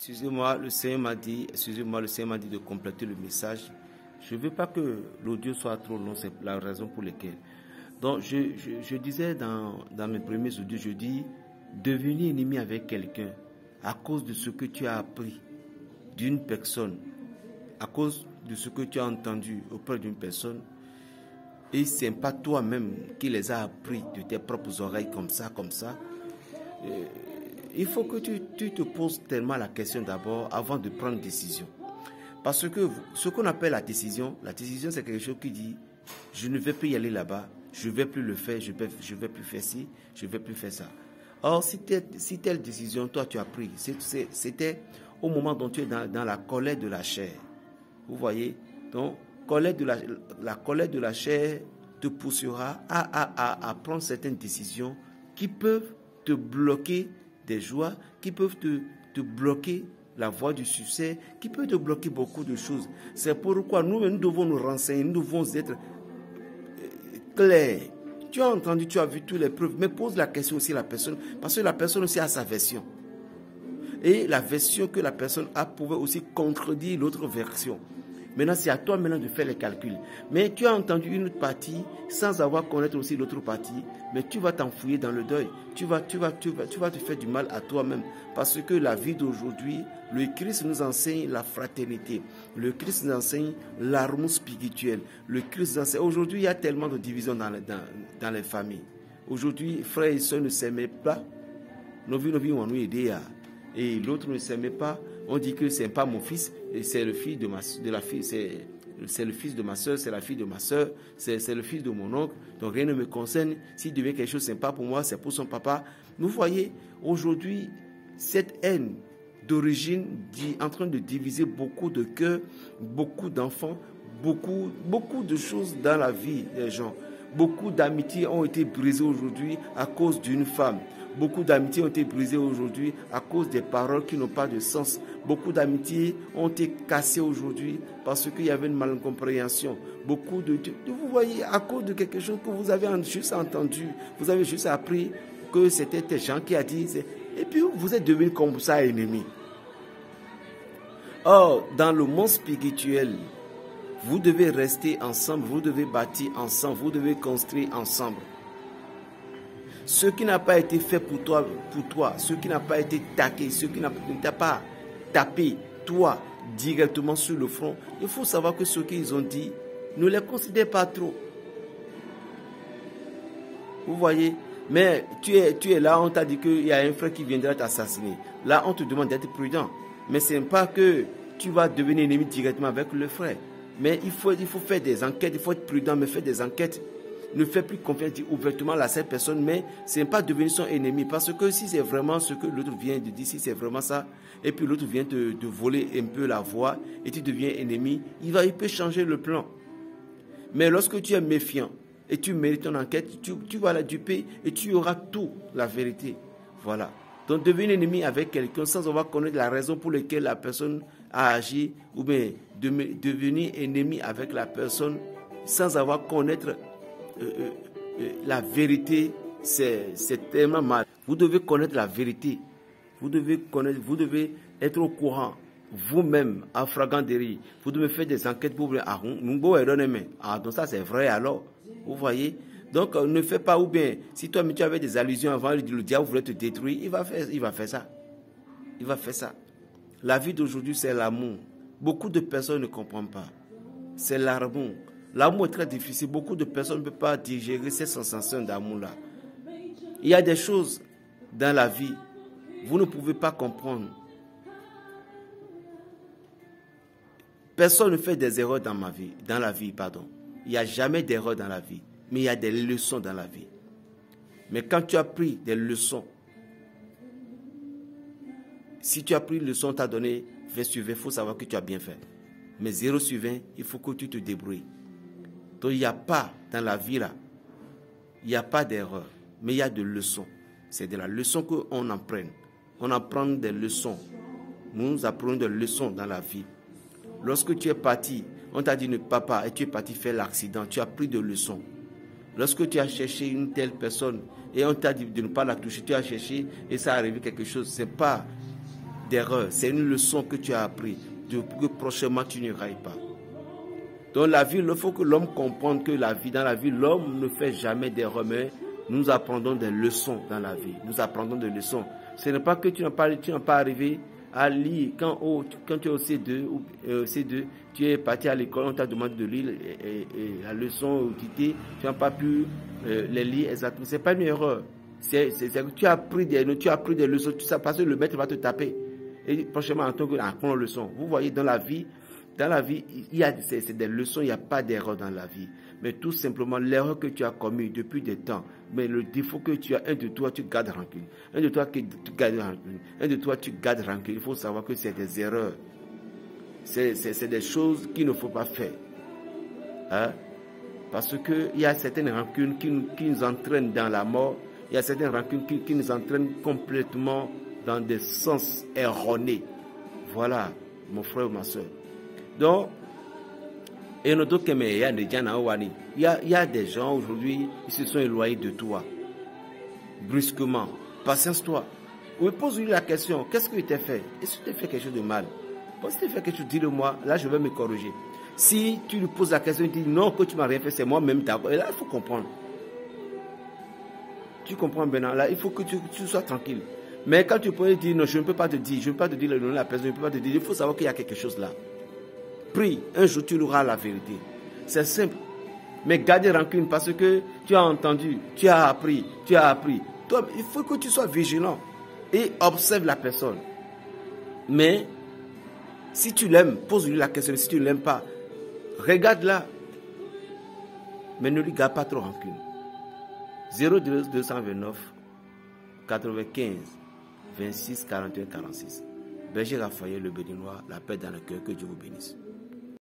Excusez-moi, le Seigneur m'a dit, de compléter le message. Je ne veux pas que l'audio soit trop long, c'est la raison pour laquelle. Donc, je disais dans mes premiers audios, je dis, devenir ennemi avec quelqu'un à cause de ce que tu as appris d'une personne, à cause de ce que tu as entendu auprès d'une personne, et ce n'est pas toi-même qui les as appris de tes propres oreilles comme ça. Il faut que tu te poses tellement la question d'abord avant de prendre une décision. Parce que ce qu'on appelle la décision c'est quelque chose qui dit, je ne vais plus y aller là-bas, je ne vais plus le faire, je ne vais plus faire ci, je ne vais plus faire ça. Or, si telle décision, toi, tu as pris, c'était au moment dont tu es dans la colère de la chair. Vous voyez? Donc, la colère de la chair te poussera à prendre certaines décisions qui peuvent te bloquer des joies, qui peuvent te bloquer la voie du succès, qui peut te bloquer beaucoup de choses. C'est pourquoi nous devons nous renseigner, nous devons être clairs. Tu as entendu, tu as vu toutes les preuves, mais pose la question aussi à la personne, parce que la personne aussi a sa version. Et la version que la personne a pouvait aussi contredire l'autre version. Maintenant, c'est à toi maintenant de faire les calculs. Mais tu as entendu une autre partie sans avoir connaître aussi l'autre partie. Mais tu vas t'enfouir dans le deuil. Tu vas te faire du mal à toi-même. Parce que la vie d'aujourd'hui, le Christ nous enseigne la fraternité. Le Christ nous enseigne l'amour spirituel. Le Christ nous enseigne. Aujourd'hui, il y a tellement de divisions dans les familles. Aujourd'hui, frères et sœurs ne s'aimaient pas. Nos vies vont nous aider à... Et l'autre ne s'aimait pas. On dit que c'est pas mon fils, et c'est le fils de la fille, c'est le fils de ma soeur, c'est la fille de ma soeur, c'est le fils de mon oncle. Donc rien ne me concerne. S'il devient quelque chose, c'est pas pour moi, c'est pour son papa. Vous voyez, aujourd'hui, cette haine d'origine en train de diviser beaucoup de cœurs, beaucoup d'enfants, beaucoup de choses dans la vie des gens. Beaucoup d'amitiés ont été brisées aujourd'hui à cause d'une femme. Beaucoup d'amitiés ont été brisées aujourd'hui à cause des paroles qui n'ont pas de sens. Beaucoup d'amitiés ont été cassées aujourd'hui parce qu'il y avait une malcompréhension. Vous voyez, à cause de quelque chose que vous avez juste entendu, vous avez juste appris que c'était des gens qui ont dit, et puis vous êtes devenus comme ça ennemis. Or, dans le monde spirituel, vous devez rester ensemble, vous devez bâtir ensemble, vous devez construire ensemble. Ce qui n'a pas été fait pour toi, ce qui n'a pas été taqué, ce qui ne t'a pas tapé, toi, directement sur le front, il faut savoir que ce qu'ils ont dit, ne les considère pas trop. Vous voyez? Mais tu es là, on t'a dit qu'il y a un frère qui viendra t'assassiner. Là, on te demande d'être prudent. Mais ce n'est pas que tu vas devenir ennemi directement avec le frère. Mais il faut faire des enquêtes, il faut être prudent, mais faire des enquêtes. Ne fais plus confiance ouvertement à cette personne, mais ce n'est pas devenir son ennemi. Parce que si c'est vraiment ce que l'autre vient de dire, si c'est vraiment ça, et puis l'autre vient de voler un peu la voix, et tu deviens ennemi, il peut changer le plan. Mais lorsque tu es méfiant, et tu mérites ton enquête, tu vas la duper, et tu auras tout, la vérité. Voilà. Donc devenir ennemi avec quelqu'un sans avoir connaître la raison pour laquelle la personne a agi, ou bien devenir ennemi avec la personne sans avoir connaître la vérité, c'est tellement mal. Vous devez connaître la vérité. Vous devez être au courant vous-même, en fragandérie. Vous devez faire des enquêtes pour donc ça c'est vrai alors. Vous voyez? Donc ne fais pas, ou bien si toi tu avais des allusions avant, le diable voulait te détruire, il va faire ça. Il va faire ça. La vie d'aujourd'hui c'est l'amour. Beaucoup de personnes ne comprennent pas. C'est l'amour. L'amour est très difficile. Beaucoup de personnes ne peuvent pas digérer cette sensation d'amour-là. Il y a des choses dans la vie, vous ne pouvez pas comprendre. Personne ne fait des erreurs dans la vie. Il n'y a jamais d'erreur dans la vie, mais il y a des leçons dans la vie. Mais quand tu as pris des leçons, si tu as pris une leçon, tu as donné 20 sur 20, il faut savoir que tu as bien fait. Mais 0 sur 20, il faut que tu te débrouilles. Donc il n'y a pas dans la vie là, il n'y a pas d'erreur, mais il y a des leçons. C'est de la leçon qu'on apprend. On apprend des leçons. Nous apprenons des leçons dans la vie. Lorsque tu es parti, on t'a dit ne papa, et tu es parti faire l'accident, tu as pris des leçons. Lorsque tu as cherché une telle personne et on t'a dit de ne pas la toucher, tu as cherché et ça a arrivé quelque chose, c'est pas d'erreur. C'est une leçon que tu as appris. Que prochainement tu n'y railles pas. Dans la vie, il faut que l'homme comprenne que dans la vie, l'homme ne fait jamais d'erreur, mais nous apprendons des leçons dans la vie. Nous apprendons des leçons. Ce n'est pas que tu n'as pas arrivé à lire. Quand tu es au C2, tu es parti à l'école, on t'a demandé de lire la leçon au TT, tu n'as pas pu les lire exactement. Ce n'est pas une erreur. Tu as appris des leçons, tout ça, parce que le maître va te taper. Et prochainement, en tant que leçon. Vous voyez, dans la vie, il y a des leçons, il n'y a pas d'erreur dans la vie. Mais tout simplement, l'erreur que tu as commise depuis des temps, mais le défaut que tu as, un de toi, tu gardes rancune. Un de toi, tu gardes rancune. Un de toi, tu gardes rancune. Il faut savoir que c'est des erreurs. C'est des choses qu'il ne faut pas faire. Hein? Parce qu'il y a certaines rancunes qui nous entraînent dans la mort. Il y a certaines rancunes qui nous entraînent complètement dans des sens erronés. Voilà, mon frère ou ma soeur. Donc, il y a des gens aujourd'hui qui se sont éloignés de toi. Brusquement. Patience-toi. Ou pose-lui la question, qu'est-ce que tu t'es fait? Est-ce que tu t'es fait quelque chose de mal? Si tu t'es fait quelque chose, dis-le-moi, là je vais me corriger. Si tu lui poses la question, il dit non, que tu m'as rien fait, c'est moi-même. Et là, il faut comprendre. Tu comprends maintenant, là, il faut que tu sois tranquille. Mais quand tu peux dire non, je ne peux pas te dire, le nom de la personne, je ne peux pas te dire, il faut savoir qu'il y a quelque chose là. Prie, un jour tu auras la vérité. C'est simple. Mais garder rancune parce que tu as entendu, tu as appris. Toi, il faut que tu sois vigilant et observe la personne. Mais si tu l'aimes, pose-lui la question. Si tu ne l'aimes pas, regarde-la. Mais ne lui garde pas trop rancune. 02 229 95 26 41 46. Berger Raphaël, le Béninois, la paix dans le cœur, que Dieu vous bénisse.